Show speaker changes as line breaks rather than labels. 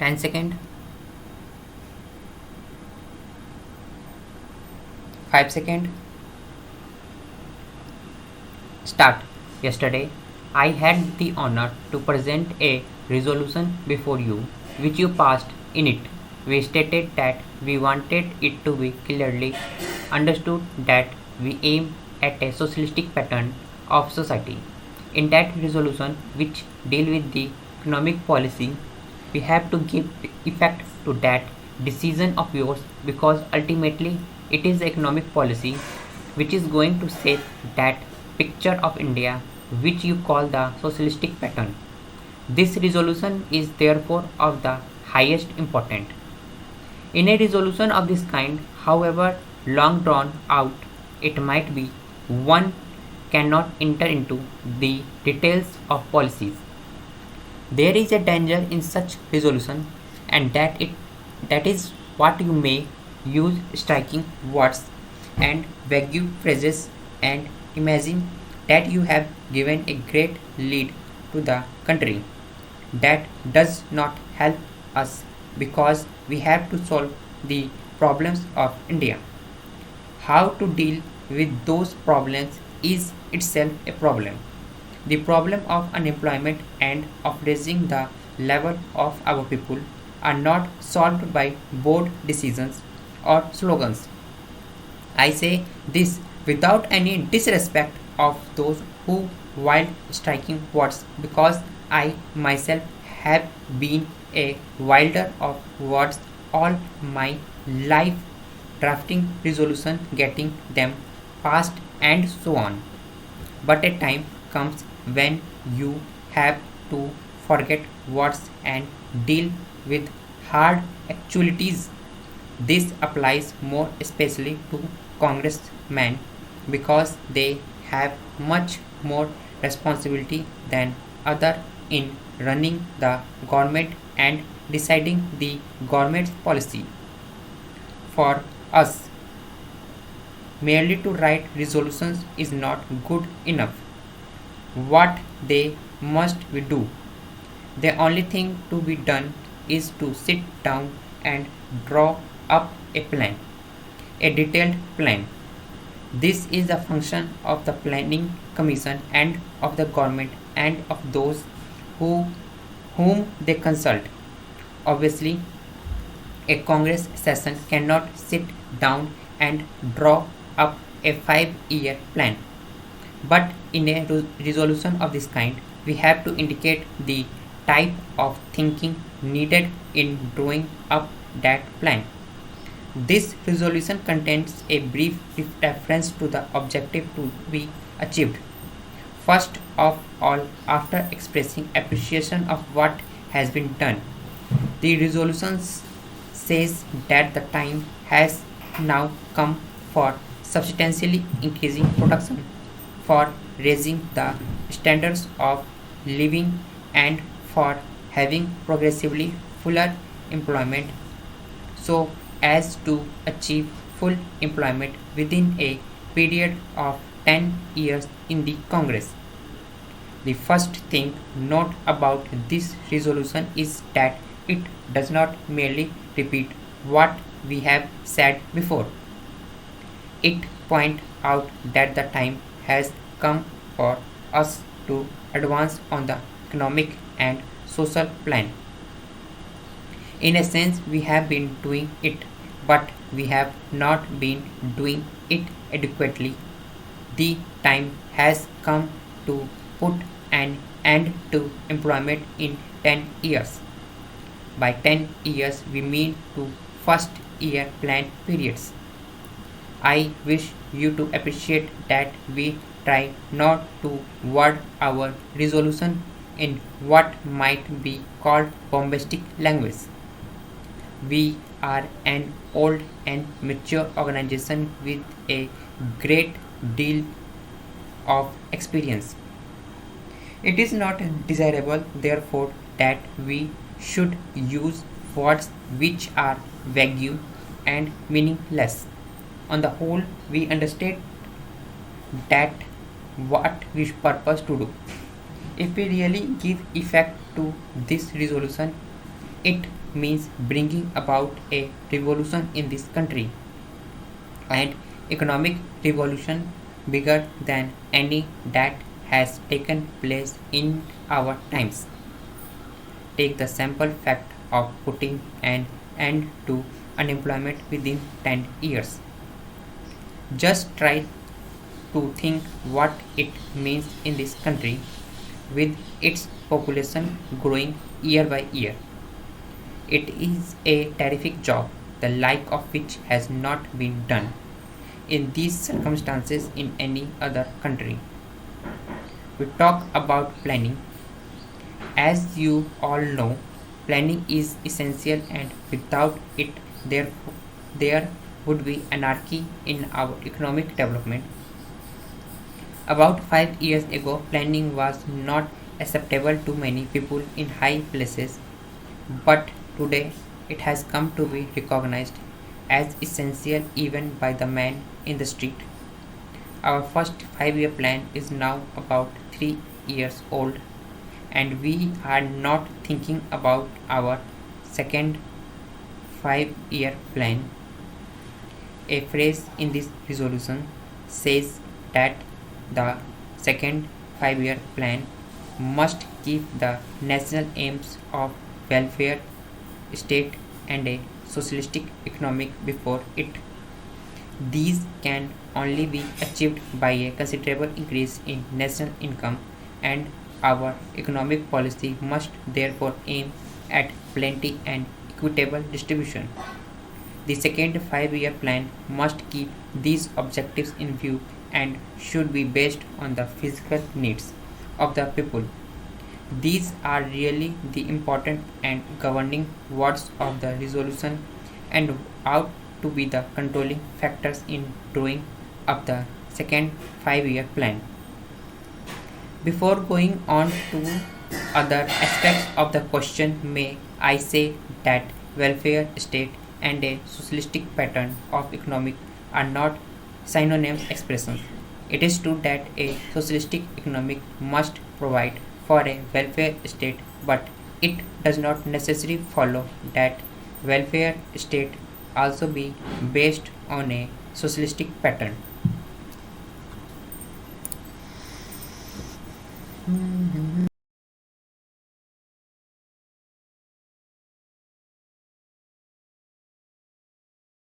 10 second, 5 second, start. Yesterday, I had the honor to present a resolution before you, which you passed. In it, we stated that we wanted it to be clearly understood that we aim at a socialistic pattern of society. In that resolution, which deal with the economic policy, we have to give effect to that decision of yours because ultimately it is economic policy which is going to shape that picture of India which you call the socialistic pattern. This resolution is therefore of the highest importance. In a resolution of this kind, however long drawn out it might be, one cannot enter into the details of policies. There is a danger in such resolution, and that is what you may use striking words and vague phrases and imagine that you have given a great lead to the country. That does not help us because we have to solve the problems of India. How to deal with those problems is itself a problem. The problem of unemployment and of raising the level of our people are not solved by board decisions or slogans. I say this without any disrespect of those who wild striking words because I myself have been a wilder of words all my life, drafting resolution, getting them passed and so on. But a time comes when you have to forget words and deal with hard actualities. This applies more especially to congressmen because they have much more responsibility than other in running the government and deciding the government's policy. For us, merely to write resolutions is not good enough. What they must we do? The only thing to be done is to sit down and draw up a plan, a detailed plan. This is the function of the planning commission and of the government and of those who whom they consult. Obviously, a congress session cannot sit down and draw up a 5-year plan. But in a resolution of this kind, we have to indicate the type of thinking needed in drawing up that plan. This resolution contains a brief reference to the objective to be achieved. First of all, after expressing appreciation of what has been done, the resolution says that the time has now come for substantially increasing production, for raising the standards of living, and for having progressively fuller employment so as to achieve full employment within a period of 10 years in the Congress. The first thing note about this resolution is that it does not merely repeat what we have said before. It points out that the time has come for us to advance on the economic and social plan. In a sense, we have been doing it, but we have not been doing it adequately. The time has come to put an end to employment in 10 years. By 10 years, we mean to first year plan periods. I wish you to appreciate that we try not to word our resolution in what might be called bombastic language. We are an old and mature organization with a great deal of experience. It is not desirable, therefore, that we should use words which are vague and meaningless. On the whole, we understand that what we purpose to do. If we really give effect to this resolution, It means bringing about a revolution in this country, and economic revolution bigger than any that has taken place in our times. Take the simple fact of putting an end to unemployment within 10 years. Just try to think what it means in this country with its population growing year by year. It is a terrific job, the like of which has not been done in these circumstances in any other country. We talk about planning. As you all know, planning is essential, and without it, there, there would be anarchy in our economic development. About 5 years ago, planning was not acceptable to many people in high places, but today it has come to be recognized as essential even by the man in the street. Our first 5 year plan is now about 3 years old, and we are not thinking about our second 5 year plan. A phrase in this resolution says that the second 5 year plan must keep the national aims of welfare state and a socialistic economic before it. These can only be achieved by a considerable increase in national income, and our economic policy must therefore aim at plenty and equitable distribution. The second 5 year plan must keep these objectives in view and should be based on the physical needs of the people. These are really the important and governing words of the resolution and ought to be the controlling factors in drawing up the second 5 year plan. Before going on to other aspects of the question, may I say that welfare state and a socialistic pattern of economic are not synonymous expressions. It is true that a socialistic economic must provide for a welfare state, but it does not necessarily follow that welfare state also be based on a socialistic pattern.